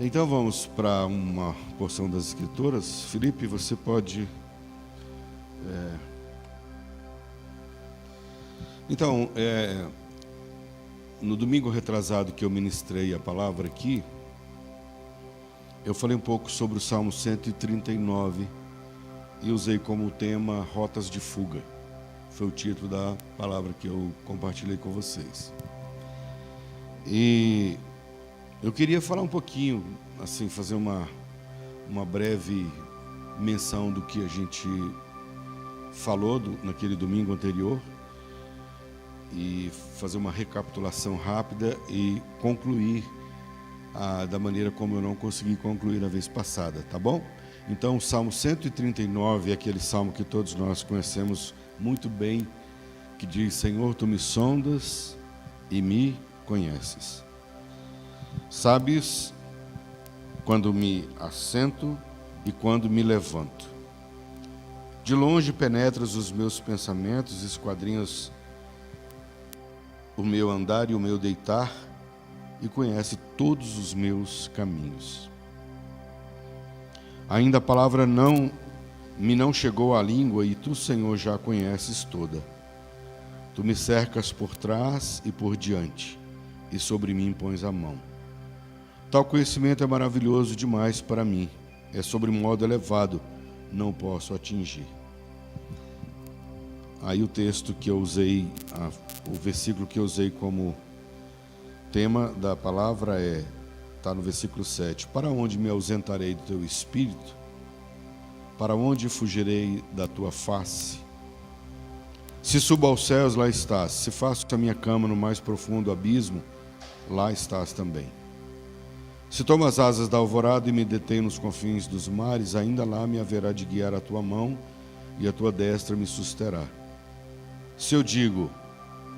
Então vamos para uma porção das Escrituras. Felipe, você pode... no domingo retrasado que eu ministrei a palavra aqui, eu falei um pouco sobre o Salmo 139 e usei como tema Rotas de Fuga. Foi o título da palavra que eu compartilhei com vocês. E eu queria falar um pouquinho, assim, fazer uma breve menção do que a gente falou naquele domingo anterior e fazer uma recapitulação rápida e concluir da maneira como eu não consegui concluir na vez passada, tá bom? Então, o Salmo 139 é aquele salmo que todos nós conhecemos muito bem, que diz: Senhor, tu me sondas e me conheces. Sabes quando me assento e quando me levanto. De longe penetras os meus pensamentos, esquadrinhas o meu andar e o meu deitar, e conhece todos os meus caminhos. Ainda a palavra me não chegou à língua, e tu, Senhor, já a conheces toda. Tu me cercas por trás e por diante, e sobre mim pões a mão. Tal conhecimento é maravilhoso demais para mim, é sobre modo elevado, não posso atingir. Aí o texto que eu usei, o versículo que eu usei como tema da palavra está no versículo 7. Para onde me ausentarei do teu espírito? Para onde fugirei da tua face? Se subo aos céus, lá estás. Se faço a minha cama no mais profundo abismo, lá estás também. Se tomo as asas da alvorada e me detenho nos confins dos mares, ainda lá me haverá de guiar a tua mão e a tua destra me susterá. Se eu digo,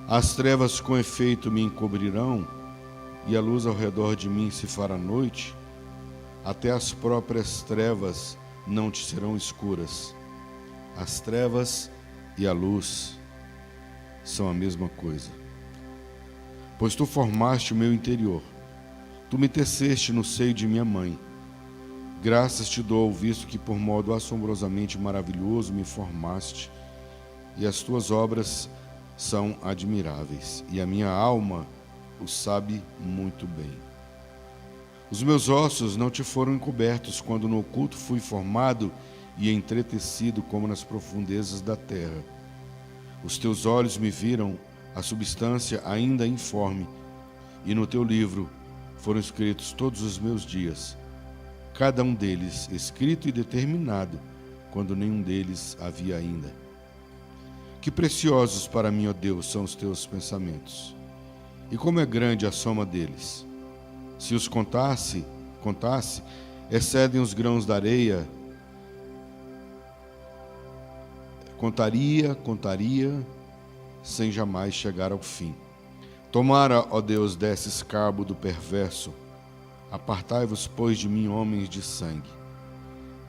as trevas com efeito me encobrirão, e a luz ao redor de mim se fará noite, até as próprias trevas não te serão escuras. As trevas e a luz são a mesma coisa. Pois tu formaste o meu interior, tu me teceste no seio de minha mãe. Graças te dou, visto que por modo assombrosamente maravilhoso me formaste, e as tuas obras são admiráveis, e a minha alma o sabe muito bem. Os meus ossos não te foram encobertos quando no oculto fui formado e entretecido como nas profundezas da terra. Os teus olhos me viram a substância ainda informe, e no teu livro foram escritos todos os meus dias, cada um deles escrito e determinado, quando nenhum deles havia ainda. Que preciosos para mim, ó Deus, são os teus pensamentos, e como é grande a soma deles. Se os contasse, excedem os grãos da areia. Contaria, sem jamais chegar ao fim. Tomara, ó Deus, desses cabo do perverso. Apartai-vos, pois, de mim, homens de sangue.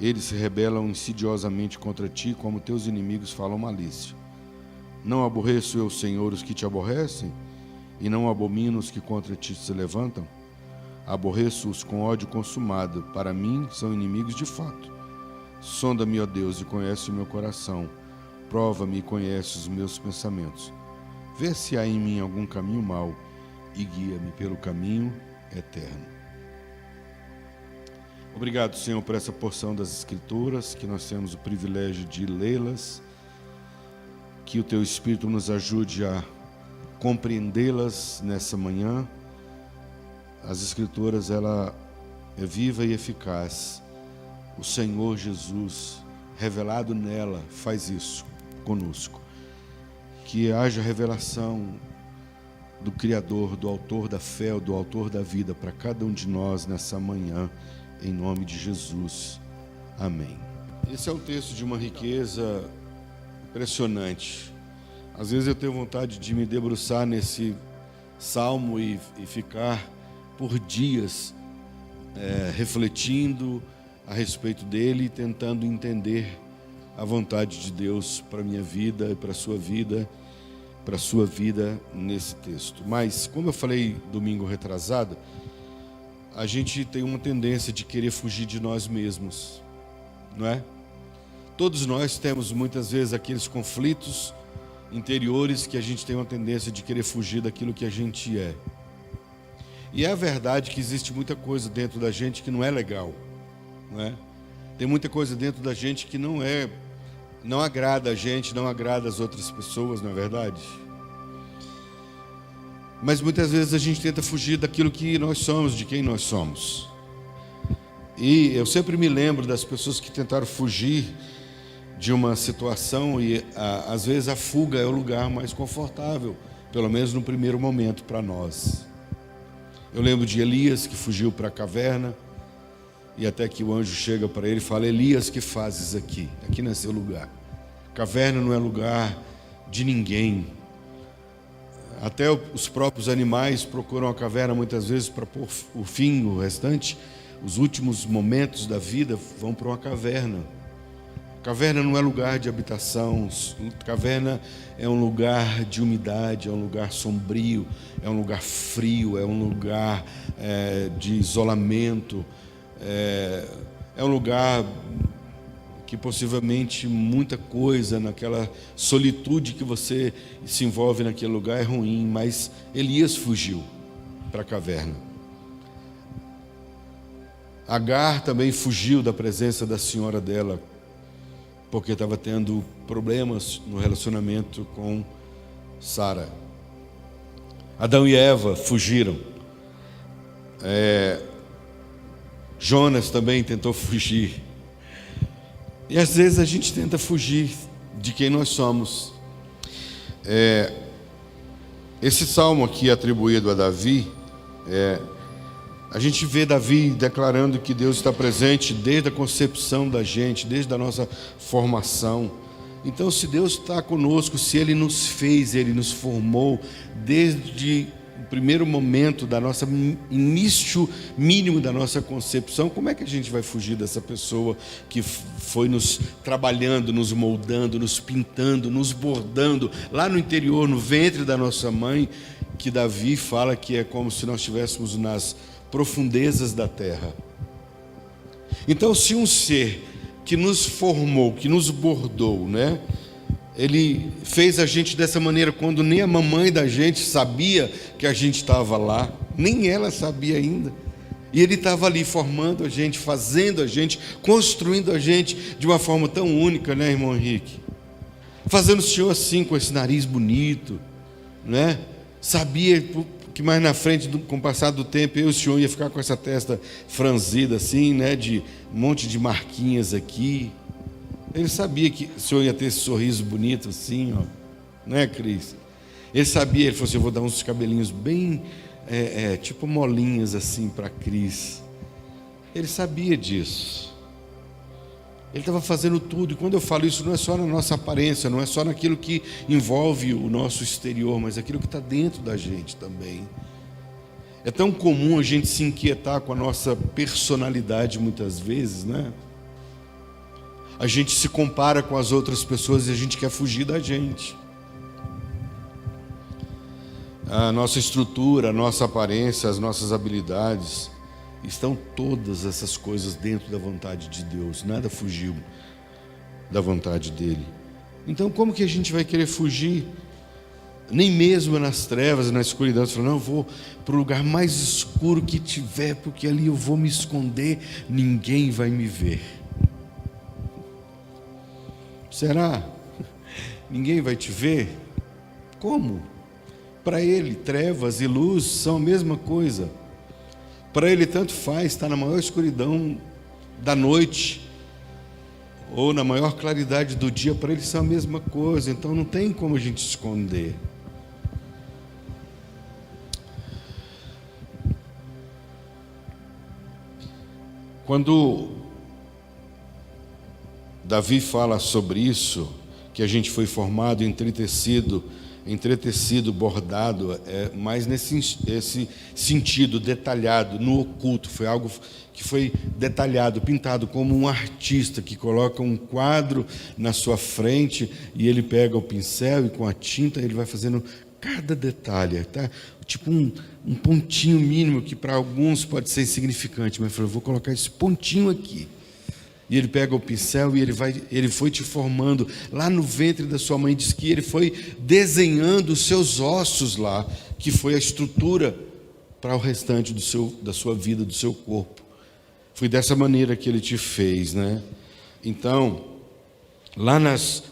Eles se rebelam insidiosamente contra ti, como teus inimigos falam malícia. Não aborreço eu, Senhor, os que te aborrecem, e não abomino os que contra ti se levantam? Aborreço-os com ódio consumado, para mim são inimigos de fato. Sonda-me, ó Deus, e conhece o meu coração. Prova-me e conhece os meus pensamentos. Vê se há em mim algum caminho mau, e guia-me pelo caminho eterno. Obrigado, Senhor, por essa porção das Escrituras, que nós temos o privilégio de lê-las. Que o Teu Espírito nos ajude a compreendê-las nessa manhã. As Escrituras, ela é viva e eficaz. O Senhor Jesus, revelado nela, faz isso conosco. Que haja revelação do Criador, do Autor da fé, do Autor da vida, para cada um de nós nessa manhã, em nome de Jesus. Amém. Esse é um texto de uma riqueza impressionante. Às vezes eu tenho vontade de me debruçar nesse salmo e ficar por dias refletindo a respeito dele, tentando entender a vontade de Deus para a minha vida e para a sua vida nesse texto. Mas, como eu falei domingo retrasado, a gente tem uma tendência de querer fugir de nós mesmos, não é? Todos nós temos muitas vezes aqueles conflitos interiores que a gente tem uma tendência de querer fugir daquilo que a gente é. E é a verdade que existe muita coisa dentro da gente que não é legal, não é? Tem muita coisa dentro da gente que não agrada a gente, não agrada as outras pessoas, não é verdade? Mas muitas vezes a gente tenta fugir daquilo que nós somos, de quem nós somos. E eu sempre me lembro das pessoas que tentaram fugir de uma situação e às vezes a fuga é o lugar mais confortável, pelo menos no primeiro momento para nós. Eu lembro de Elias que fugiu para a caverna e até que o anjo chega para ele e fala: Elias, que fazes aqui? Aqui não é seu lugar. Caverna não é lugar de ninguém. Até os próprios animais procuram a caverna muitas vezes para pôr o fim, o restante, os últimos momentos da vida vão para uma caverna. Caverna não é lugar de habitação, caverna é um lugar de umidade, é um lugar sombrio, é um lugar frio, é um lugar de isolamento, é um lugar que possivelmente muita coisa naquela solitude que você se envolve naquele lugar é ruim, mas Elias fugiu para a caverna. Agar também fugiu da presença da senhora dela, porque estava tendo problemas no relacionamento com Sara. Adão e Eva fugiram. Jonas também tentou fugir. E às vezes a gente tenta fugir de quem nós somos. Esse salmo aqui atribuído a Davi, a gente vê Davi declarando que Deus está presente desde a concepção da gente, desde a nossa formação. Então, se Deus está conosco, se Ele nos fez, Ele nos formou desde o primeiro momento da nossa início mínimo da nossa concepção, como é que a gente vai fugir dessa pessoa que foi nos trabalhando, nos moldando, nos pintando, nos bordando lá no interior, no ventre da nossa mãe, que Davi fala que é como se nós estivéssemos nas profundezas da terra. Então, se um ser que nos formou, que nos bordou, né? Ele fez a gente dessa maneira quando nem a mamãe da gente sabia que a gente estava lá, nem ela sabia ainda. E Ele estava ali formando a gente, fazendo a gente, construindo a gente de uma forma tão única, né, irmão Henrique? Fazendo o Senhor assim, com esse nariz bonito, né? Sabia que mais na frente, com o passar do tempo, eu e o Senhor ia ficar com essa testa franzida assim, né? De um monte de marquinhas aqui. Ele sabia que o Senhor ia ter esse sorriso bonito assim, ó, né, Cris? Ele sabia, ele falou assim: eu vou dar uns cabelinhos bem, tipo molinhas assim para Cris. Ele sabia disso. Ele estava fazendo tudo, e quando eu falo isso, não é só na nossa aparência, não é só naquilo que envolve o nosso exterior, mas aquilo que está dentro da gente também. É tão comum a gente se inquietar com a nossa personalidade muitas vezes, né? A gente se compara com as outras pessoas e a gente quer fugir da gente. A nossa estrutura, a nossa aparência, as nossas habilidades, estão todas essas coisas dentro da vontade de Deus. Nada fugiu da vontade dEle. Então, como que a gente vai querer fugir? Nem mesmo nas trevas, na escuridão. Você fala: não, eu vou para o lugar mais escuro que tiver, porque ali eu vou me esconder, ninguém vai me ver. Será? Ninguém vai te ver? Como? Para Ele, trevas e luz são a mesma coisa. Para Ele tanto faz estar na maior escuridão da noite ou na maior claridade do dia, para Ele são a mesma coisa. Então não tem como a gente esconder. Quando Davi fala sobre isso, que a gente foi formado, entretecido, bordado, mais esse sentido detalhado, no oculto. Foi algo que foi detalhado, pintado como um artista que coloca um quadro na sua frente e ele pega o pincel e com a tinta ele vai fazendo cada detalhe, tá? Tipo um pontinho mínimo que para alguns pode ser insignificante, mas ele falou, vou colocar esse pontinho aqui. E ele pega o pincel e ele foi te formando lá no ventre da sua mãe, diz que ele foi desenhando os seus ossos lá, que foi a estrutura para o restante da sua vida, do seu corpo. Foi dessa maneira que ele te fez, né? Então, lá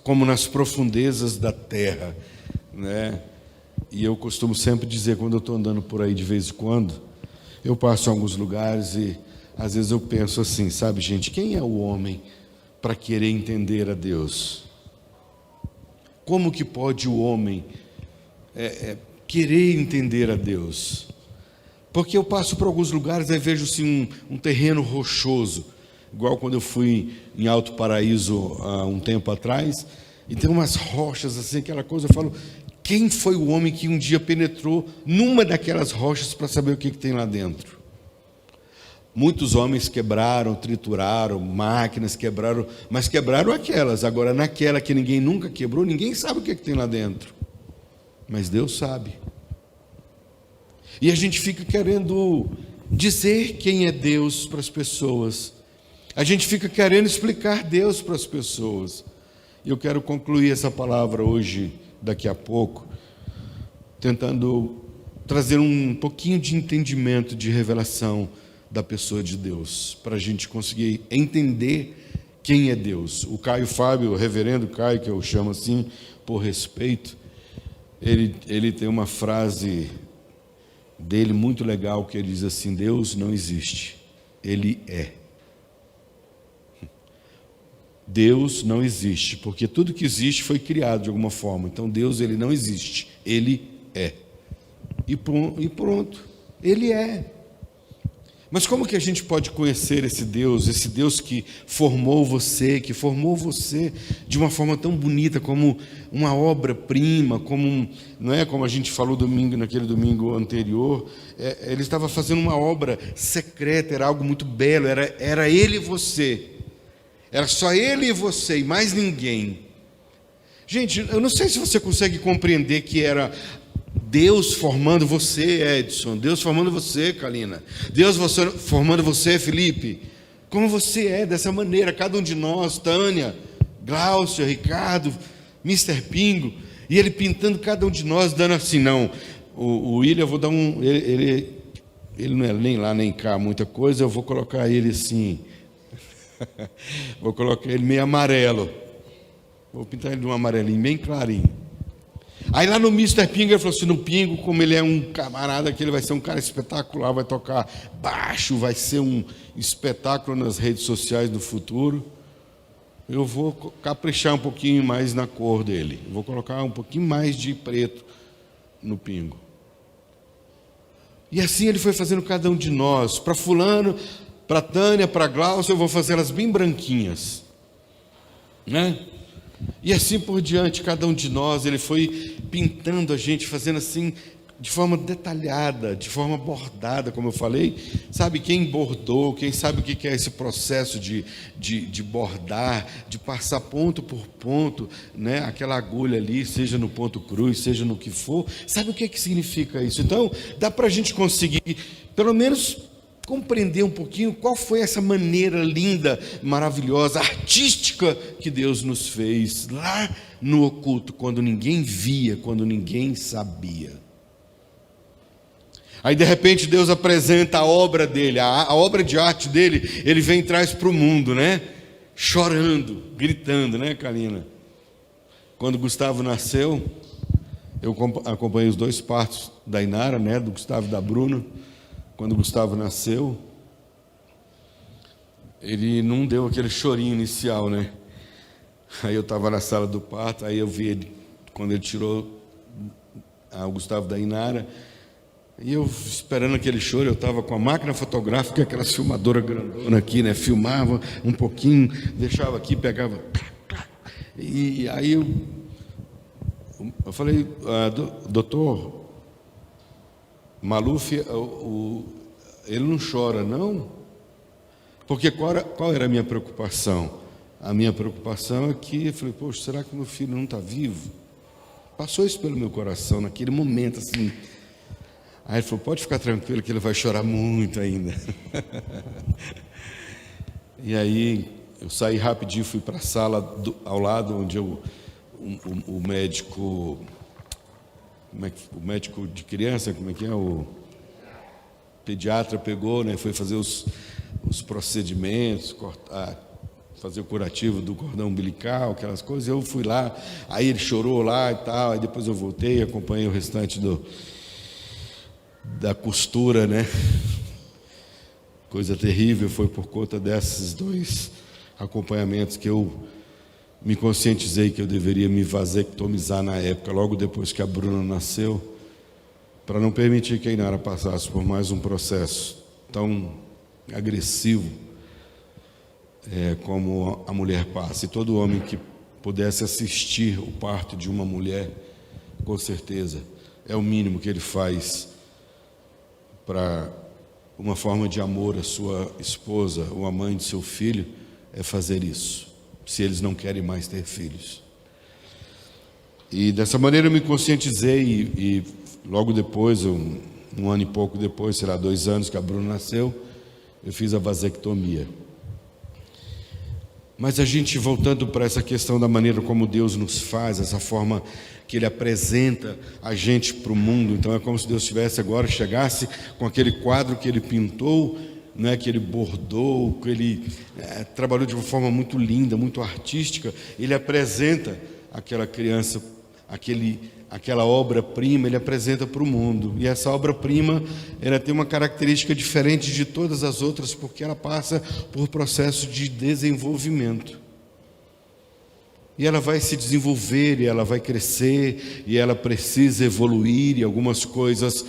como nas profundezas da terra, né? E eu costumo sempre dizer, quando eu estou andando por aí de vez em quando, eu passo em alguns lugares e às vezes eu penso assim, sabe, gente, quem é o homem para querer entender a Deus? Como que pode o homem querer entender a Deus? Porque eu passo por alguns lugares e vejo assim um terreno rochoso, igual quando eu fui em Alto Paraíso há um tempo atrás, e tem umas rochas assim, aquela coisa, eu falo, quem foi o homem que um dia penetrou numa daquelas rochas para saber o que tem lá dentro? Muitos homens quebraram, trituraram, máquinas quebraram, mas quebraram aquelas. Agora, naquela que ninguém nunca quebrou, ninguém sabe o que tem lá dentro. Mas Deus sabe. E a gente fica querendo dizer quem é Deus para as pessoas. A gente fica querendo explicar Deus para as pessoas. E eu quero concluir essa palavra hoje, daqui a pouco, tentando trazer um pouquinho de entendimento, de revelação da pessoa de Deus, para a gente conseguir entender quem é Deus. O Caio Fábio, o reverendo Caio, que eu chamo assim por respeito, ele tem uma frase dele muito legal, que ele diz assim, Deus não existe, Ele é. Deus não existe, porque tudo que existe foi criado de alguma forma, então Deus ele não existe, Ele é. E pronto, Ele é. Mas como que a gente pode conhecer esse Deus que formou você de uma forma tão bonita, como uma obra-prima, não é como a gente falou naquele domingo anterior, ele estava fazendo uma obra secreta, era algo muito belo, era ele e você, era só ele e você e mais ninguém. Gente, eu não sei se você consegue compreender que era Deus formando você, Edson, Deus formando você, Kalina, Deus formando você, Felipe, como você é, dessa maneira, cada um de nós, Tânia, Glaucio, Ricardo, Mr. Pingo, e ele pintando cada um de nós, dando assim, não, o William, eu vou dar ele não é nem lá nem cá muita coisa, eu vou colocar ele assim, vou colocar ele meio amarelo, vou pintar ele de um amarelinho bem clarinho. Aí lá no Mr. Pingo, ele falou assim, no Pingo, como ele é um camarada, que ele vai ser um cara espetacular, vai tocar baixo, vai ser um espetáculo nas redes sociais no futuro, eu vou caprichar um pouquinho mais na cor dele, vou colocar um pouquinho mais de preto no Pingo. E assim ele foi fazendo cada um de nós, para fulano, para Tânia, para Glaucio, eu vou fazer elas bem branquinhas, né? E assim por diante, cada um de nós, ele foi pintando a gente, fazendo assim, de forma detalhada, de forma bordada, como eu falei. Sabe quem bordou, quem sabe o que é esse processo de bordar, de passar ponto por ponto, né? Aquela agulha ali, seja no ponto cruz, seja no que for, sabe o que significa isso? Então, dá para a gente conseguir, pelo menos, compreender um pouquinho qual foi essa maneira linda, maravilhosa, artística que Deus nos fez lá no oculto, quando ninguém via, quando ninguém sabia. Aí de repente Deus apresenta a obra dele, a obra de arte dele, ele vem e traz para o mundo, né? Chorando, gritando, né, Kalina? Quando Gustavo nasceu, eu acompanhei os 2 partos da Inara, né, do Gustavo e da Bruna. Quando o Gustavo nasceu, ele não deu aquele chorinho inicial, né? Aí eu estava na sala do parto, aí eu vi ele, quando ele tirou o Gustavo da Inara, e eu esperando aquele choro, eu estava com a máquina fotográfica, aquela filmadora grandona aqui, né? Filmava um pouquinho, deixava aqui, pegava, e aí eu falei, doutor Maluf, ele não chora, não? Porque qual era a minha preocupação? A minha preocupação é que eu falei, poxa, será que meu filho não está vivo? Passou isso pelo meu coração naquele momento, assim. Aí ele falou, pode ficar tranquilo que ele vai chorar muito ainda. E aí eu saí rapidinho, fui para a sala ao lado onde o médico, o médico de criança, como é que é? O pediatra pegou, né, foi fazer os procedimentos, fazer o curativo do cordão umbilical, aquelas coisas. Eu fui lá, aí ele chorou lá e tal, aí depois eu voltei, acompanhei o restante da costura, né? Coisa terrível, foi por conta desses 2 acompanhamentos que eu me conscientizei que eu deveria me vasectomizar na época, logo depois que a Bruna nasceu, para não permitir que a Inara passasse por mais um processo tão agressivo como a mulher passa. E todo homem que pudesse assistir o parto de uma mulher, com certeza, é o mínimo que ele faz para uma forma de amor à sua esposa ou à mãe de seu filho, é fazer isso, se eles não querem mais ter filhos. E dessa maneira eu me conscientizei e logo depois, um ano e pouco depois, será 2 anos que a Bruna nasceu, eu fiz a vasectomia. Mas a gente, voltando para essa questão da maneira como Deus nos faz, essa forma que Ele apresenta a gente para o mundo, então é como se Deus chegasse com aquele quadro que Ele pintou, né, que Ele bordou, que Ele trabalhou de uma forma muito linda, muito artística. Ele apresenta aquela criança, aquela obra-prima, Ele apresenta para o mundo. E essa obra-prima, ela tem uma característica diferente de todas as outras, porque ela passa por processo de desenvolvimento. E ela vai se desenvolver, e ela vai crescer, e ela precisa evoluir, e algumas coisas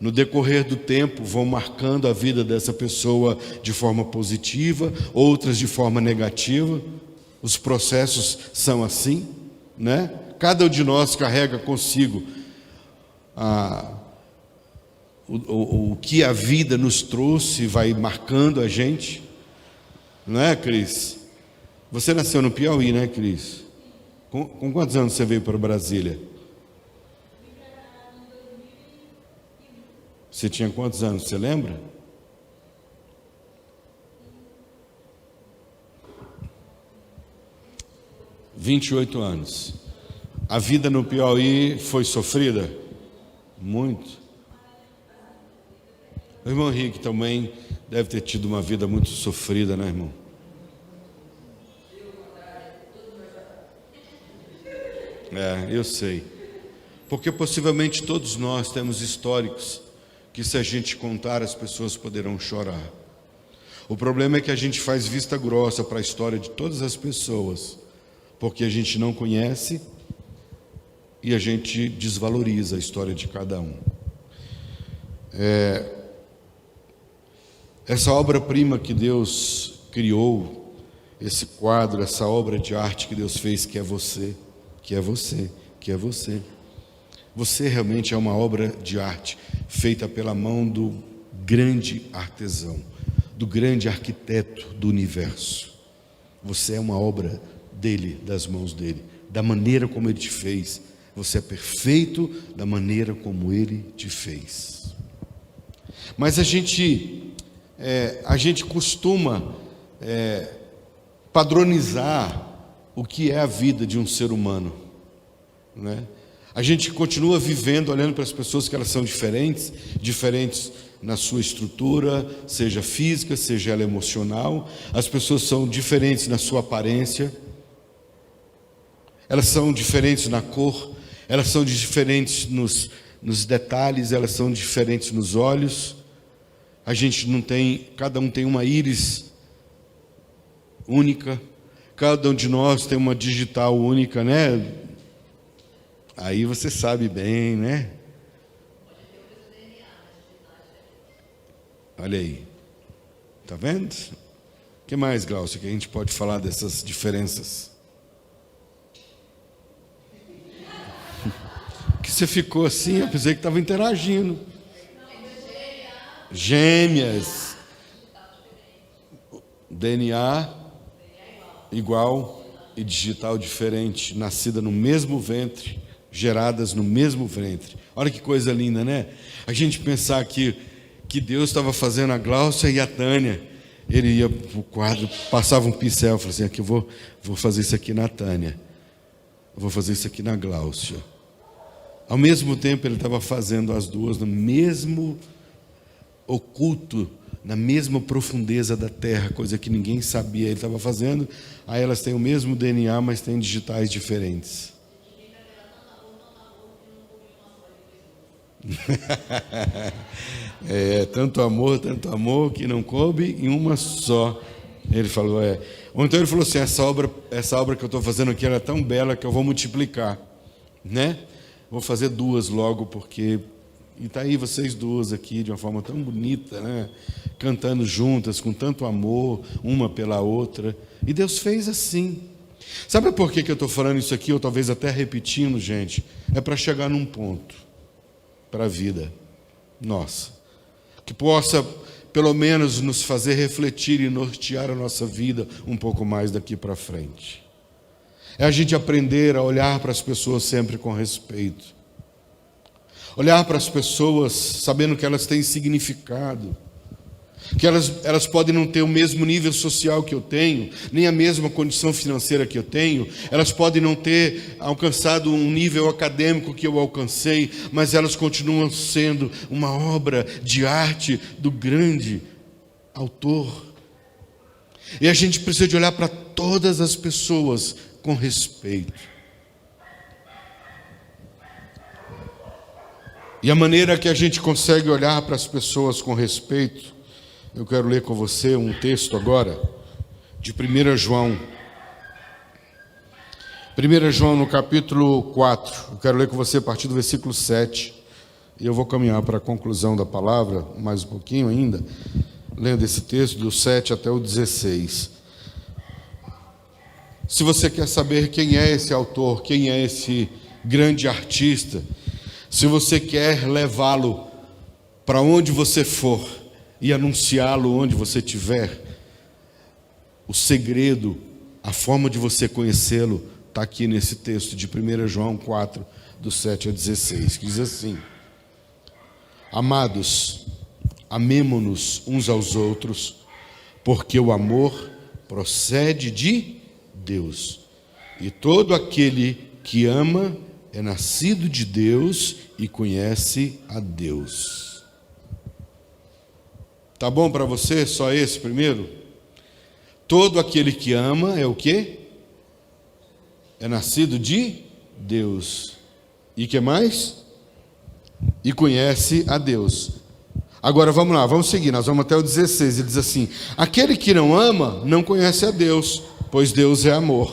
no decorrer do tempo vão marcando a vida dessa pessoa de forma positiva, outras de forma negativa. Os processos são assim, né? Cada um de nós carrega consigo o que a vida nos trouxe, vai marcando a gente, não é, Cris? Você nasceu no Piauí, né, Cris? Com quantos anos você veio para Brasília? Você tinha quantos anos, você lembra? – 28 anos. A vida no Piauí foi sofrida? Muito. O irmão Henrique também deve ter tido uma vida muito sofrida, né, irmão? Eu sei. Porque possivelmente todos nós temos históricos que, se a gente contar, as pessoas poderão chorar. O problema é que a gente faz vista grossa para a história de todas as pessoas, porque a gente não conhece e a gente desvaloriza a história de cada um. Essa obra-prima que Deus criou, esse quadro, essa obra de arte que Deus fez, que é você, que é você, que é você. Você realmente é uma obra de arte feita pela mão do grande artesão, do grande arquiteto do universo. Você é uma obra dele, das mãos dele, da maneira como ele te fez. Você é perfeito da maneira como ele te fez. Mas a gente costuma padronizar o que é a vida de um ser humano, né? A gente continua vivendo, olhando para as pessoas que elas são diferentes na sua estrutura, seja física, seja ela emocional. As pessoas são diferentes na sua aparência, elas são diferentes na cor, elas são diferentes nos detalhes, elas são diferentes nos olhos. A gente não tem, cada um tem uma íris única, cada um de nós tem uma digital única, né? Aí você sabe bem, né? Olha aí, tá vendo? O que mais, Glaucio, que a gente pode falar dessas diferenças? Que você ficou assim, eu pensei que estava interagindo. Gêmeas. DNA igual e digital diferente, nascida no mesmo ventre, geradas no mesmo ventre. Olha que coisa linda, né? A gente pensar que Deus estava fazendo a Gláucia e a Tânia. Ele ia para o quadro, passava um pincel, falava assim: aqui eu vou fazer isso aqui na Tânia, eu vou fazer isso aqui na Gláucia. Ao mesmo tempo ele estava fazendo as duas no mesmo oculto, na mesma profundeza da terra, coisa que ninguém sabia. Ele estava fazendo. Aí elas têm o mesmo DNA, mas têm digitais diferentes. Tanto amor que não coube em uma só. Ele falou, Ou então ele falou assim: essa obra que eu estou fazendo aqui, ela é tão bela que eu vou multiplicar, né? Vou fazer duas logo, porque... E está aí vocês duas aqui, de uma forma tão bonita, né? Cantando juntas, com tanto amor, uma pela outra. E Deus fez assim. Sabe por que eu estou falando isso aqui, ou talvez até repetindo, gente? É para chegar num ponto, para a vida nossa, que possa, pelo menos, nos fazer refletir e nortear a nossa vida um pouco mais daqui para frente. É a gente aprender a olhar para as pessoas sempre com respeito. Olhar para as pessoas sabendo que elas têm significado. Que elas podem não ter o mesmo nível social que eu tenho, nem a mesma condição financeira que eu tenho. Elas podem não ter alcançado um nível acadêmico que eu alcancei, mas elas continuam sendo uma obra de arte do grande autor. E a gente precisa de olhar para todas as pessoas com respeito. E a maneira que a gente consegue olhar para as pessoas com respeito, eu quero ler com você um texto agora, de 1 João. 1 João no capítulo 4, eu quero ler com você a partir do versículo 7, e eu vou caminhar para a conclusão da palavra, mais um pouquinho ainda, lendo esse texto do 7 até o 16. Se você quer saber quem é esse autor, quem é esse grande artista, se você quer levá-lo para onde você for e anunciá-lo onde você estiver, o segredo, a forma de você conhecê-lo está aqui nesse texto de 1 João 4, do 7 a 16, que diz assim: Amados, amemo-nos uns aos outros, porque o amor procede de Deus, e todo aquele que ama é nascido de Deus e conhece a Deus. Tá bom para você só esse primeiro? Todo aquele que ama é o quê? É nascido de Deus. E que mais? E conhece a Deus. Agora vamos lá, vamos seguir, nós vamos até o 16. Ele diz assim: aquele que não ama não conhece a Deus, pois Deus é amor.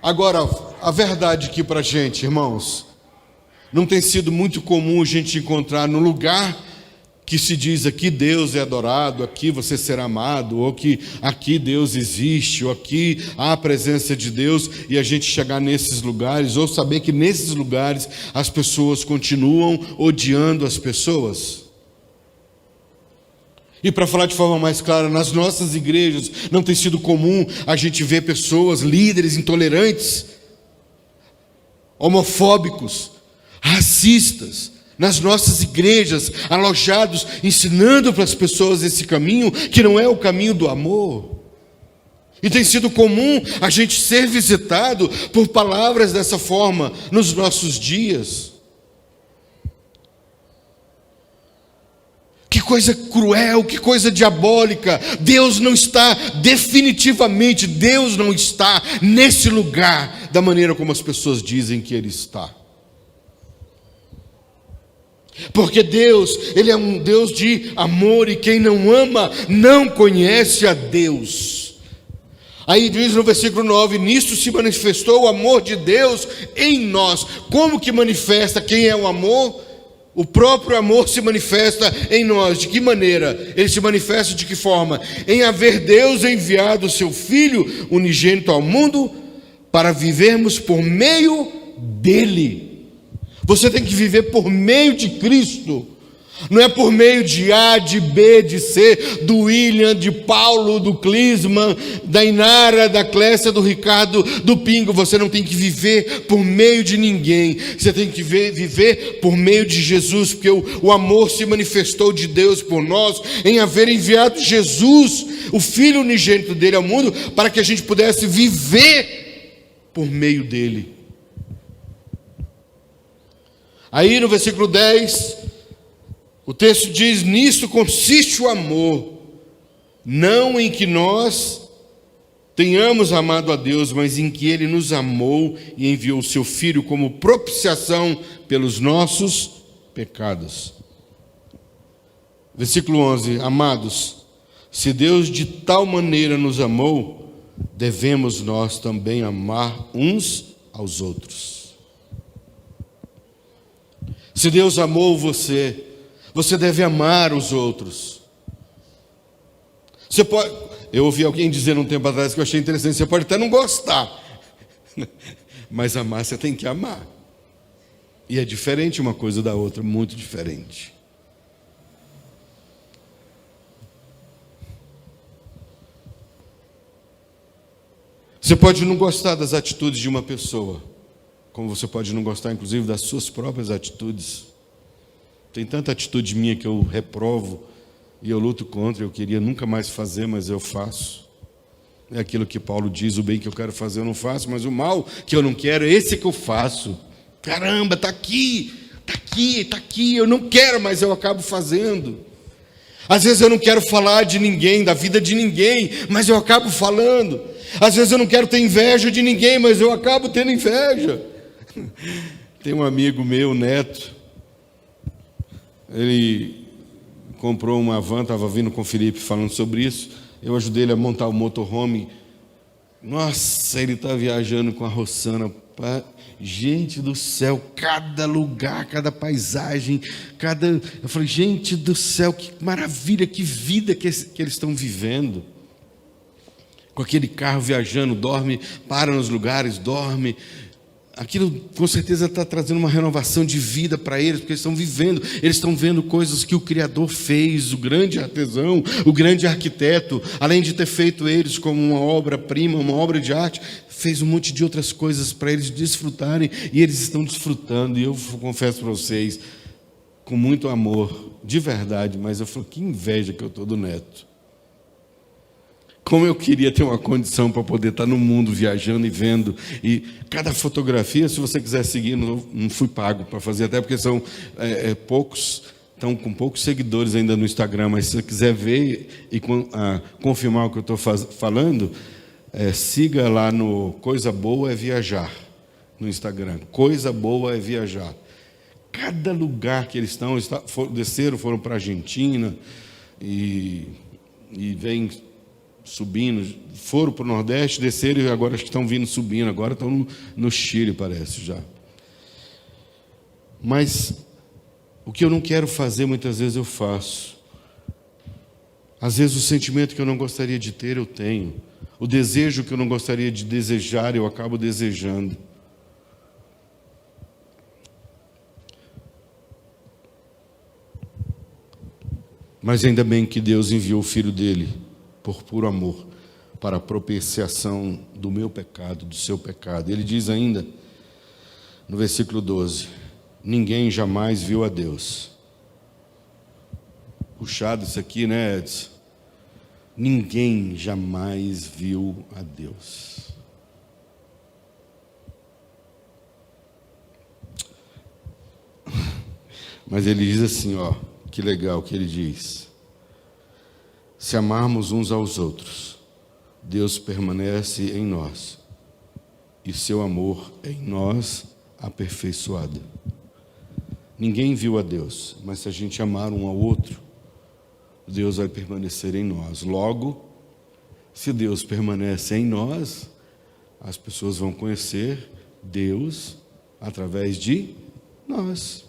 Agora, a verdade aqui para a gente, irmãos, não tem sido muito comum a gente encontrar no lugar que se diz aqui Deus é adorado, aqui você será amado, ou que aqui Deus existe, ou aqui há a presença de Deus, e a gente chegar nesses lugares, ou saber que nesses lugares as pessoas continuam odiando as pessoas. E para falar de forma mais clara, nas nossas igrejas não tem sido comum a gente ver pessoas, líderes intolerantes, homofóbicos, racistas, nas nossas igrejas, alojados, ensinando para as pessoas esse caminho, que não é o caminho do amor. E tem sido comum a gente ser visitado por palavras dessa forma nos nossos dias. Que coisa cruel, que coisa diabólica. Deus não está, definitivamente, Deus não está nesse lugar da maneira como as pessoas dizem que Ele está. Porque Deus, Ele é um Deus de amor, e quem não ama não conhece a Deus. Aí diz no versículo 9: nisto se manifestou o amor de Deus em nós. Como que manifesta quem é o amor? O próprio amor se manifesta em nós. De que maneira? Ele se manifesta de que forma? Em haver Deus enviado o seu Filho unigênito ao mundo, para vivermos por meio dele. Você tem que viver por meio de Cristo. Não é por meio de A, de B, de C, do William, de Paulo, do Clisman, da Inara, da Clécia, do Ricardo, do Pingo. Você não tem que viver por meio de ninguém. Você tem que viver por meio de Jesus, porque o amor se manifestou de Deus por nós em haver enviado Jesus, o Filho unigênito dele ao mundo, para que a gente pudesse viver por meio dele. Aí no versículo 10... o texto diz: nisto consiste o amor, não em que nós tenhamos amado a Deus, mas em que Ele nos amou e enviou o seu Filho como propiciação pelos nossos pecados. Versículo 11: amados, se Deus de tal maneira nos amou, devemos nós também amar uns aos outros. Se Deus amou você, você deve amar os outros. Você pode, eu ouvi alguém dizer um tempo atrás que eu achei interessante, você pode até não gostar, mas amar você tem que amar. E é diferente uma coisa da outra, muito diferente. Você pode não gostar das atitudes de uma pessoa, como você pode não gostar inclusive das suas próprias atitudes. Tem tanta atitude minha que eu reprovo e eu luto contra, eu queria nunca mais fazer, mas eu faço. É aquilo que Paulo diz: o bem que eu quero fazer eu não faço, mas o mal que eu não quero, esse que eu faço. Caramba, está aqui, eu não quero, mas eu acabo fazendo. Às vezes eu não quero falar de ninguém, da vida de ninguém, mas eu acabo falando. Às vezes eu não quero ter inveja de ninguém, mas eu acabo tendo inveja. Tem um amigo meu, Neto, ele comprou uma van, estava vindo com o Felipe falando sobre isso. Eu ajudei ele a montar o motorhome. Nossa, ele está viajando com a Rossana. Gente do céu, cada lugar, cada paisagem, eu falei, gente do céu, que maravilha, que vida que eles estão vivendo. Com aquele carro viajando, dorme, para nos lugares, dorme. Aquilo com certeza está trazendo uma renovação de vida para eles, porque eles estão vivendo, eles estão vendo coisas que o Criador fez, o grande artesão, o grande arquiteto, além de ter feito eles como uma obra-prima, uma obra de arte, fez um monte de outras coisas para eles desfrutarem, e eles estão desfrutando. E eu confesso para vocês, com muito amor, de verdade, mas eu falo, que inveja que eu estou do Neto. Como eu queria ter uma condição para poder estar no mundo viajando e vendo. E cada fotografia, se você quiser seguir, não fui pago para fazer, até porque são poucos, estão com poucos seguidores ainda no Instagram, mas se você quiser ver e confirmar o que eu estou falando, siga lá no Coisa Boa é Viajar, no Instagram. Coisa Boa é Viajar. Cada lugar que eles estão, desceram, foram para a Argentina e vêm subindo, foram para o Nordeste, desceram e agora acho que estão vindo subindo, agora estão no Chile, parece já. Mas o que eu não quero fazer, muitas vezes eu faço. Às vezes o sentimento que eu não gostaria de ter, eu tenho. O desejo que eu não gostaria de desejar, eu acabo desejando. Mas ainda bem que Deus enviou o Filho dele, por puro amor, para a propiciação do meu pecado, do seu pecado. Ele diz ainda, no versículo 12, ninguém jamais viu a Deus. Puxado isso aqui, né, Edson? Ninguém jamais viu a Deus. Mas ele diz assim, ó, que legal que ele diz: se amarmos uns aos outros, Deus permanece em nós, e seu amor em nós aperfeiçoado. Ninguém viu a Deus, mas se a gente amar um ao outro, Deus vai permanecer em nós. Logo, se Deus permanece em nós, as pessoas vão conhecer Deus através de nós.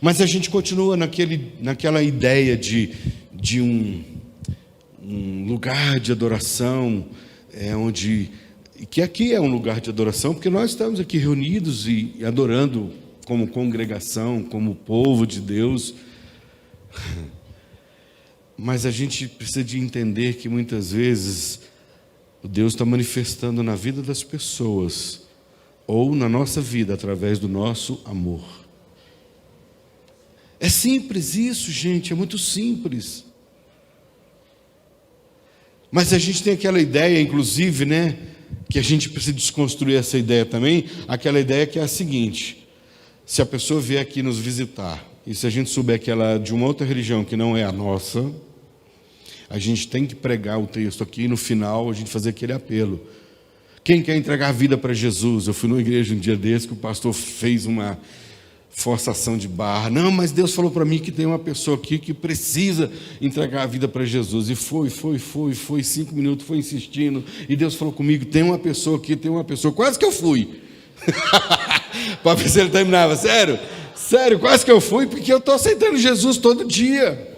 Mas a gente continua naquela ideia de um lugar de adoração, que aqui é um lugar de adoração, porque nós estamos aqui reunidos e adorando como congregação, como povo de Deus. Mas a gente precisa de entender que muitas vezes Deus está manifestando na vida das pessoas, ou na nossa vida, através do nosso amor. É simples isso, gente, é muito simples. Mas a gente tem aquela ideia, inclusive, né, que a gente precisa desconstruir essa ideia também, aquela ideia que é a seguinte: se a pessoa vier aqui nos visitar, e se a gente souber que ela é de uma outra religião que não é a nossa, a gente tem que pregar o texto aqui e no final a gente fazer aquele apelo. Quem quer entregar a vida para Jesus? Eu fui numa igreja um dia desse que o pastor fez uma forçação de barra. Não, mas Deus falou para mim que tem uma pessoa aqui que precisa entregar a vida para Jesus. E foi 5 minutos, foi insistindo. E Deus falou comigo, tem uma pessoa aqui, tem uma pessoa. Quase que eu fui. Para ver se ele terminava. Sério, quase que eu fui, porque eu estou aceitando Jesus todo dia.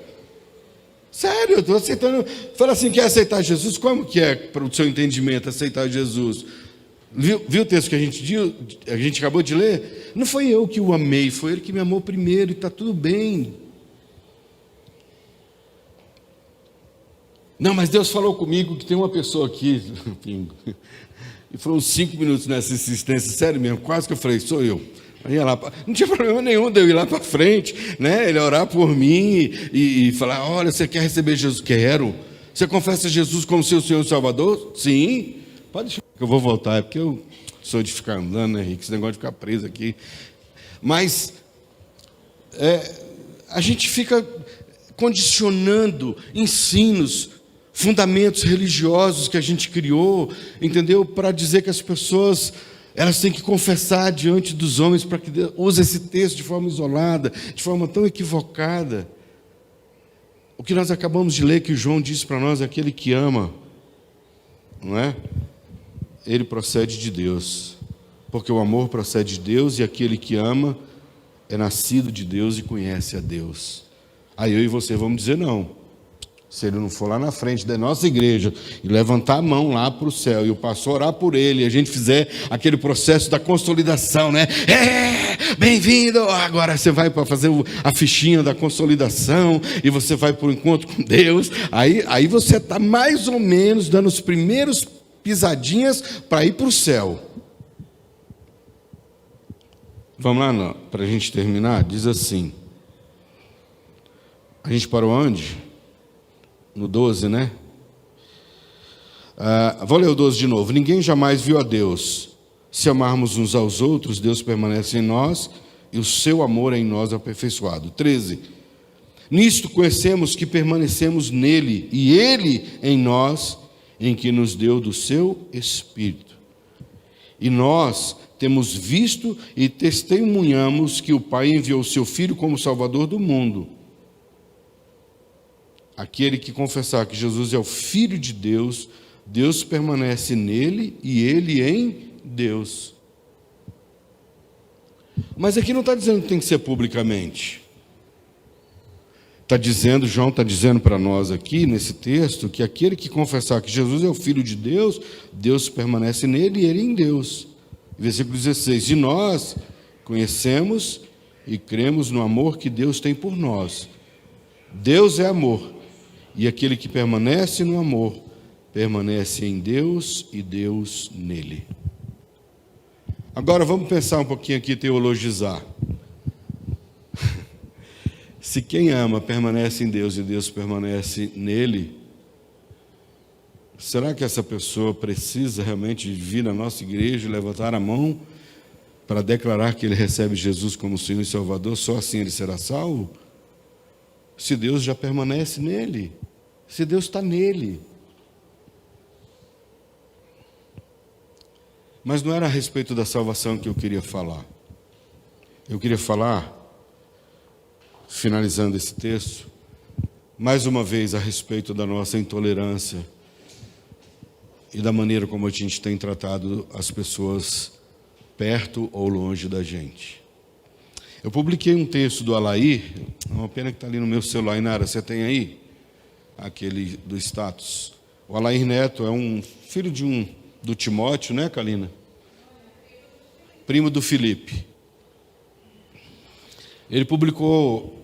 Sério, eu estou aceitando. Fala assim, quer aceitar Jesus? Como que é, para o seu entendimento, aceitar Jesus? Viu o texto que a gente acabou de ler? Não foi eu que o amei, foi ele que me amou primeiro, e está tudo bem. Não, mas Deus falou comigo que tem uma pessoa aqui, e foram 5 minutos nessa insistência, sério mesmo, quase que eu falei, sou eu. Aí ia lá, não tinha problema nenhum de eu ir lá para frente, né? Ele orar por mim e falar, olha, você quer receber Jesus? Quero. Você confessa Jesus como seu Senhor e Salvador? Sim. Pode deixar que eu vou voltar, é porque eu sou de ficar andando, né, Henrique? Esse negócio de ficar preso aqui. Mas a gente fica condicionando ensinos, fundamentos religiosos que a gente criou, entendeu? Para dizer que as pessoas, elas têm que confessar diante dos homens, para que Deus use esse texto de forma isolada, de forma tão equivocada. O que nós acabamos de ler, que João disse para nós, aquele que ama, não é? Ele procede de Deus, porque o amor procede de Deus, e aquele que ama é nascido de Deus e conhece a Deus. Aí eu e você vamos dizer não. Se ele não for lá na frente da nossa igreja e levantar a mão lá para o céu e o pastor orar por ele, e a gente fizer aquele processo da consolidação, né? Bem-vindo! Agora você vai para fazer a fichinha da consolidação e você vai para o encontro com Deus. Aí você está mais ou menos dando os primeiros pisadinhas para ir para o céu. Vamos lá, para a gente terminar, diz assim. A gente parou onde? No 12, né? Vou ler o 12 de novo. Ninguém jamais viu a Deus. Se amarmos uns aos outros, Deus permanece em nós e o seu amor é em nós aperfeiçoado. 13. Nisto conhecemos que permanecemos nele e ele em nós, em que nos deu do seu Espírito. E nós temos visto e testemunhamos que o Pai enviou o seu Filho como Salvador do mundo. Aquele que confessar que Jesus é o Filho de Deus, Deus permanece nele e ele em Deus. Mas aqui não está dizendo que tem que ser publicamente. João está dizendo para nós aqui, nesse texto, que aquele que confessar que Jesus é o Filho de Deus, Deus permanece nele e ele em Deus. Versículo 16. E nós conhecemos e cremos no amor que Deus tem por nós. Deus é amor. E aquele que permanece no amor, permanece em Deus e Deus nele. Agora vamos pensar um pouquinho aqui, teologizar. Se quem ama permanece em Deus e Deus permanece nele, será que essa pessoa precisa realmente vir na nossa igreja e levantar a mão para declarar que ele recebe Jesus como Senhor e Salvador? Só assim ele será salvo? Se Deus já permanece nele, se Deus está nele. Mas não era a respeito da salvação que eu queria falar. Eu queria falar, finalizando esse texto, mais uma vez a respeito da nossa intolerância e da maneira como a gente tem tratado as pessoas perto ou longe da gente. Eu publiquei um texto do Alair, é uma pena que está ali no meu celular. Inara, você tem aí? Aquele do status. O Alair Neto é um filho do Timóteo, né, Kalina? Primo do Felipe. Ele publicou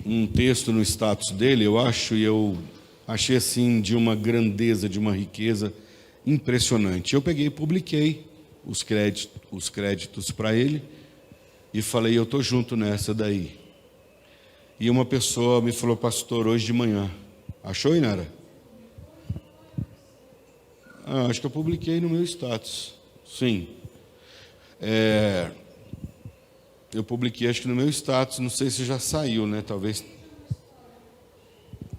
um texto no status dele, eu acho, e eu achei assim de uma grandeza, de uma riqueza impressionante. Eu peguei e publiquei os créditos para ele e falei, eu estou junto nessa daí. E uma pessoa me falou, pastor, hoje de manhã. Achou, Inara? Acho que eu publiquei no meu status. Sim. Eu publiquei, acho que no meu status, não sei se já saiu, né? Talvez.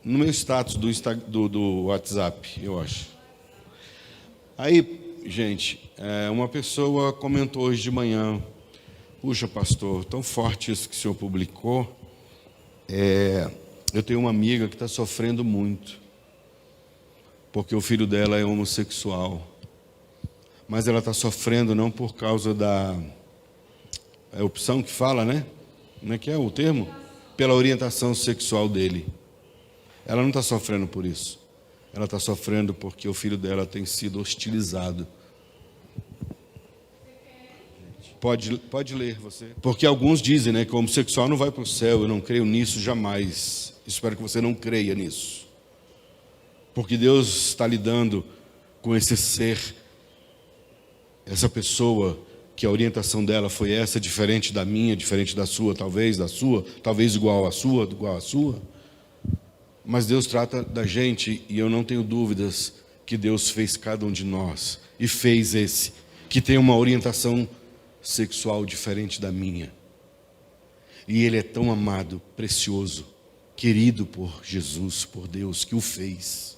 No meu status do WhatsApp, eu acho. Aí, gente, uma pessoa comentou hoje de manhã, puxa, pastor, tão forte isso que o senhor publicou. Eu tenho uma amiga que está sofrendo muito, porque o filho dela é homossexual. Mas ela está sofrendo não por causa da opção que fala, né? Como é que é o termo? Pela orientação sexual dele. Ela não está sofrendo por isso. Ela está sofrendo porque o filho dela tem sido hostilizado. Pode ler você. Porque alguns dizem, né, que o homossexual não vai para o céu. Eu não creio nisso jamais. Espero que você não creia nisso. Porque Deus está lidando com esse ser, essa pessoa, que a orientação dela foi essa, diferente da minha, diferente da sua, talvez igual à sua. Mas Deus trata da gente, e eu não tenho dúvidas que Deus fez cada um de nós, e fez esse, que tem uma orientação sexual diferente da minha. E ele é tão amado, precioso, querido por Jesus, por Deus, que o fez.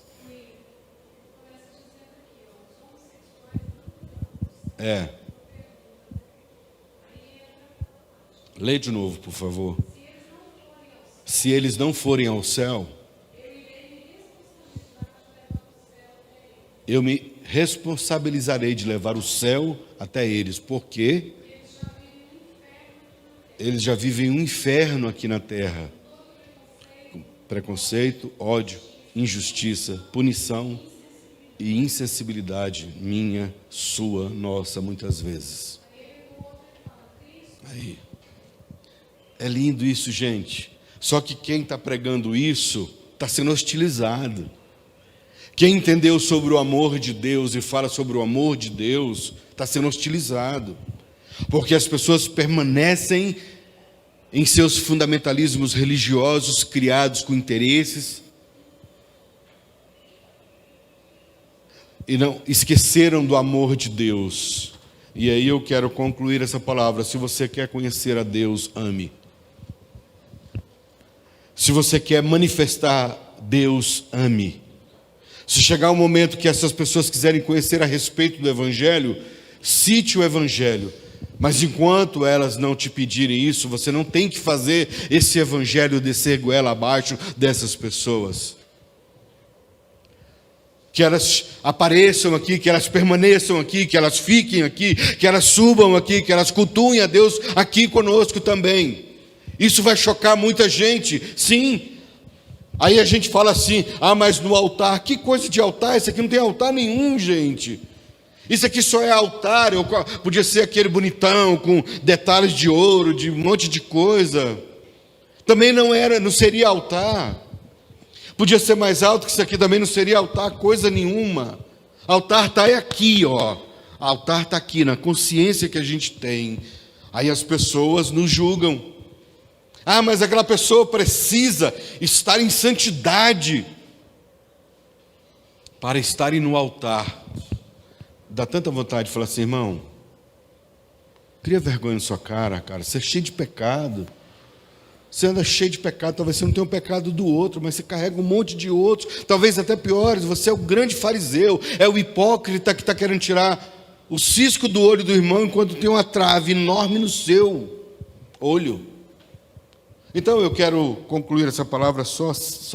Lê de novo, por favor. Se eles não forem ao céu, eu me responsabilizarei de levar o céu até eles, porque eles já vivem um inferno aqui na terra. Preconceito, ódio, injustiça, punição e insensibilidade minha, sua, nossa, muitas vezes. Aí. É lindo isso, gente. Só que quem está pregando isso está sendo hostilizado. Quem entendeu sobre o amor de Deus e fala sobre o amor de Deus está sendo hostilizado. Porque as pessoas permanecem em seus fundamentalismos religiosos criados com interesses e não esqueceram do amor de Deus. E aí eu quero concluir essa palavra. Se você quer conhecer a Deus, ame. Se você quer manifestar Deus, ame. Se chegar o momento que essas pessoas quiserem conhecer a respeito do Evangelho, cite o Evangelho. Mas enquanto elas não te pedirem isso, você não tem que fazer esse Evangelho descer goela abaixo dessas pessoas. Que elas apareçam aqui, que elas permaneçam aqui, que elas fiquem aqui, que elas subam aqui, que elas cultuem a Deus aqui conosco também. Isso vai chocar muita gente, sim. Aí a gente fala assim, mas no altar, que coisa de altar? Isso aqui não tem altar nenhum, gente. Isso aqui só é altar, podia ser aquele bonitão, com detalhes de ouro, de um monte de coisa. Também não seria altar. Podia ser mais alto que isso aqui, também não seria altar, coisa nenhuma. Altar está aqui, ó. Altar está aqui, na consciência que a gente tem. Aí as pessoas nos julgam. Mas aquela pessoa precisa estar em santidade para estarem no altar. Dá tanta vontade de falar assim, irmão, cria vergonha na sua cara, você é cheio de pecado. Você anda cheio de pecado, talvez você não tenha um pecado do outro, mas você carrega um monte de outros, talvez até piores. Você é o grande fariseu, é o hipócrita que está querendo tirar o cisco do olho do irmão enquanto tem uma trave enorme no seu olho. Então eu quero concluir essa palavra só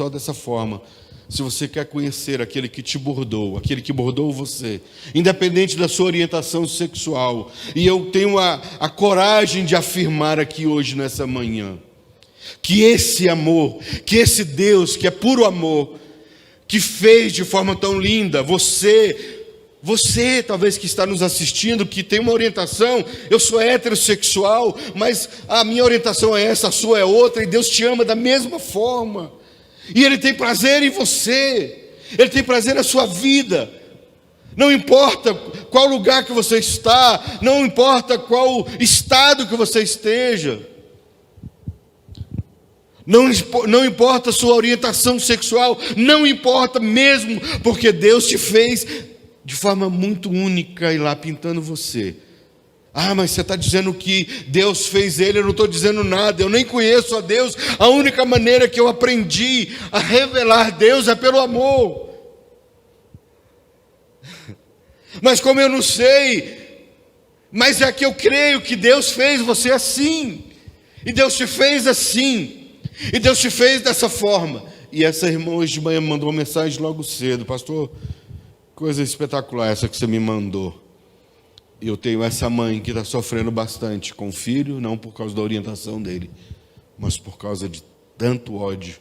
dessa forma. Se você quer conhecer aquele que te bordou, aquele que bordou você, independente da sua orientação sexual, e eu tenho a coragem de afirmar aqui hoje, nessa manhã, que esse amor, que esse Deus que é puro amor, que fez de forma tão linda você Você, talvez, que está nos assistindo, que tem uma orientação, eu sou heterossexual, mas a minha orientação é essa, a sua é outra, e Deus te ama da mesma forma. E Ele tem prazer em você, Ele tem prazer na sua vida. Não importa qual lugar que você está, não importa qual estado que você esteja, não importa a sua orientação sexual, não importa mesmo, porque Deus te fez de forma muito única e lá pintando você. Ah, mas você está dizendo que Deus fez ele, eu não estou dizendo nada, eu nem conheço a Deus, a única maneira que eu aprendi a revelar Deus é pelo amor. Mas como eu não sei, mas é que eu creio que Deus fez você assim, e Deus te fez assim, e Deus te fez dessa forma. E essa irmã hoje de manhã me mandou uma mensagem logo cedo: pastor, coisa espetacular essa que você me mandou. Eu tenho essa mãe que está sofrendo bastante com o filho, não por causa da orientação dele, mas por causa de tanto ódio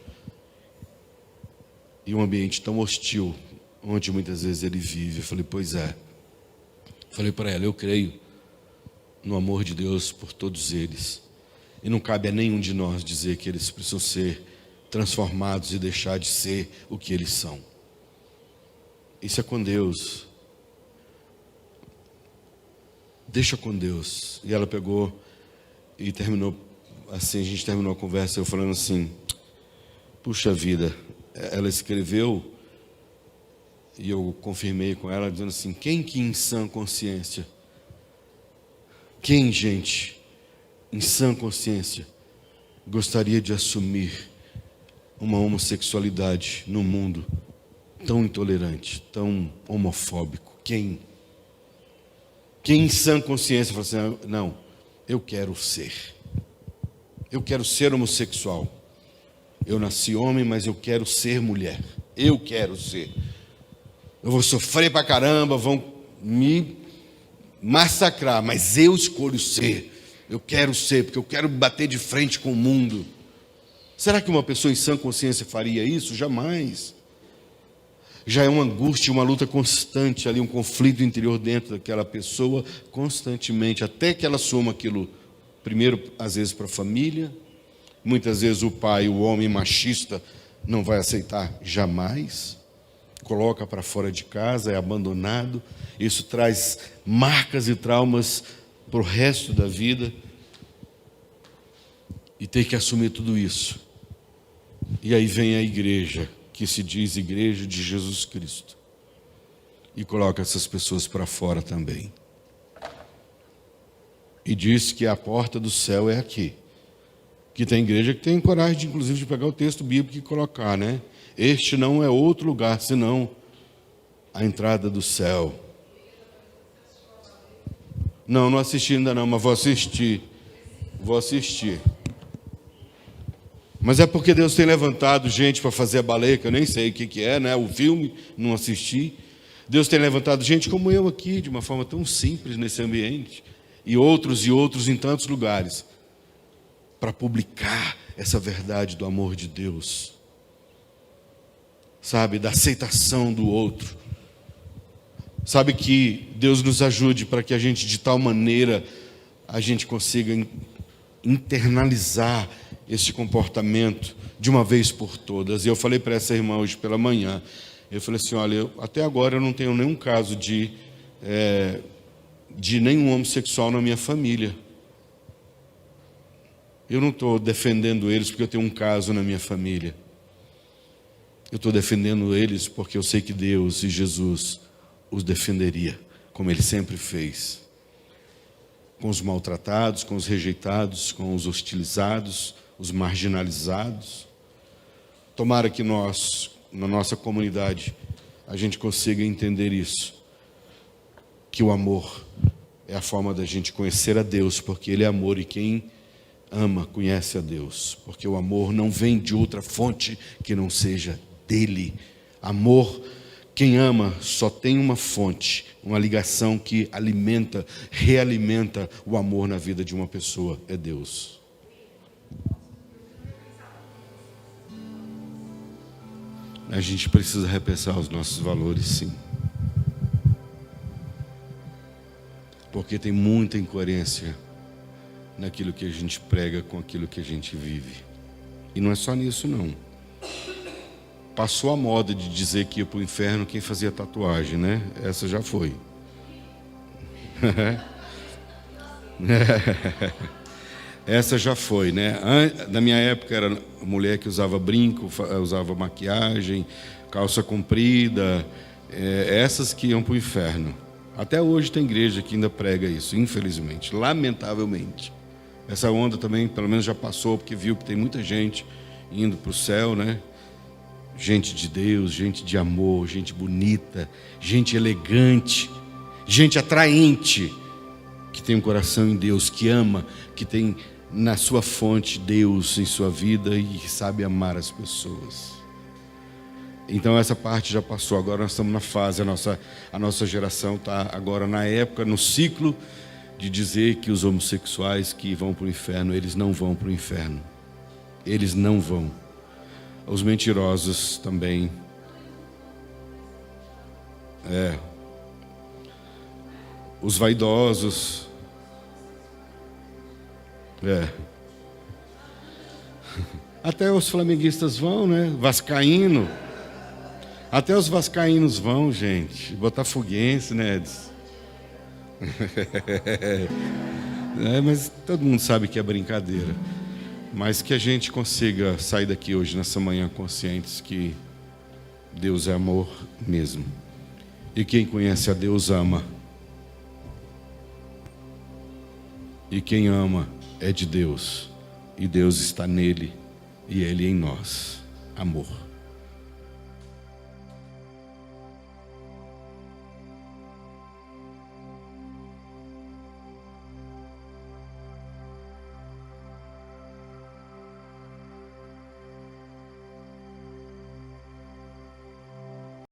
e um ambiente tão hostil, onde muitas vezes ele vive. Eu falei, pois é. Falei para ela, eu creio no amor de Deus por todos eles. E não cabe a nenhum de nós dizer que eles precisam ser transformados e deixar de ser o que eles são. Isso é com Deus. Deixa com Deus. E ela pegou e terminou assim, a gente terminou a conversa, eu falando assim, puxa vida, ela escreveu, e eu confirmei com ela, dizendo assim, quem que em sã consciência, quem, gente, em sã consciência, gostaria de assumir uma homossexualidade no mundo tão intolerante, tão homofóbico? Quem? Quem em sã consciência fala assim, não, eu quero ser homossexual, eu nasci homem, mas eu quero ser mulher, eu quero ser, eu vou sofrer pra caramba, vão me massacrar, mas eu escolho ser, eu quero ser, porque eu quero bater de frente com o mundo. Será que uma pessoa em sã consciência faria isso? Jamais. Já é uma angústia, uma luta constante ali, um conflito interior dentro daquela pessoa, constantemente, até que ela assuma aquilo, primeiro, às vezes, para a família. Muitas vezes o pai, o homem machista, não vai aceitar jamais. Coloca para fora de casa, é abandonado. Isso traz marcas e traumas para o resto da vida. E tem que assumir tudo isso. E aí vem a igreja, que se diz Igreja de Jesus Cristo, e coloca essas pessoas para fora também. E diz que a porta do céu é aqui. Que tem igreja que tem coragem, de, inclusive, de pegar o texto bíblico e colocar, né? Este não é outro lugar, senão a entrada do céu. Não assisti ainda não, mas vou assistir. Mas é porque Deus tem levantado gente para fazer a baleia, que eu nem sei o que é, né? O filme, não assisti. Deus tem levantado gente como eu aqui, de uma forma tão simples nesse ambiente, e outros em tantos lugares, para publicar essa verdade do amor de Deus, sabe, da aceitação do outro. Sabe, que Deus nos ajude para que a gente, de tal maneira, a gente consiga internalizar esse comportamento de uma vez por todas. E eu falei para essa irmã hoje pela manhã, eu falei assim, olha, até agora eu não tenho nenhum caso de nenhum homossexual na minha família. Eu não estou defendendo eles porque eu tenho um caso na minha família. Eu estou defendendo eles porque eu sei que Deus e Jesus os defenderia, como Ele sempre fez. Com os maltratados, com os rejeitados, com os hostilizados, os marginalizados. Tomara que nós, na nossa comunidade, a gente consiga entender isso. Que o amor é a forma da gente conhecer a Deus, porque Ele é amor e quem ama conhece a Deus. Porque o amor não vem de outra fonte que não seja dEle. Amor, quem ama só tem uma fonte, uma ligação que alimenta, realimenta o amor na vida de uma pessoa, é Deus. A gente precisa repensar os nossos valores, sim. porque tem muita incoerência naquilo que a gente prega com aquilo que a gente vive. E não é só nisso, não. Passou a moda de dizer que ia para o inferno quem fazia tatuagem, né? Essa já foi. Essa já foi, né? Na minha época era mulher que usava brinco, usava maquiagem, calça comprida, essas que iam para o inferno. Até hoje tem igreja que ainda prega isso, infelizmente, lamentavelmente. Essa onda também, pelo menos já passou, porque viu que tem muita gente indo para o céu, né? Gente de Deus, gente de amor, gente bonita, gente elegante, gente atraente, que tem um coração em Deus, que ama, que tem na sua fonte Deus em sua vida e sabe amar as pessoas. Então essa parte já passou, agora nós estamos na fase, a nossa geração está agora na época, no ciclo de dizer que os homossexuais que vão para o inferno, eles não vão para o inferno. Eles não vão. Os mentirosos também. Os vaidosos. Até os flamenguistas vão, né? Vascaíno. Até os vascaínos vão, gente. Botafoguense, né, Edson? Mas todo mundo sabe que é brincadeira. Mas que a gente consiga sair daqui hoje, nessa manhã, conscientes que Deus é amor mesmo. E quem conhece a Deus ama. E quem ama é de Deus. E Deus está nele e ele em nós. Amor.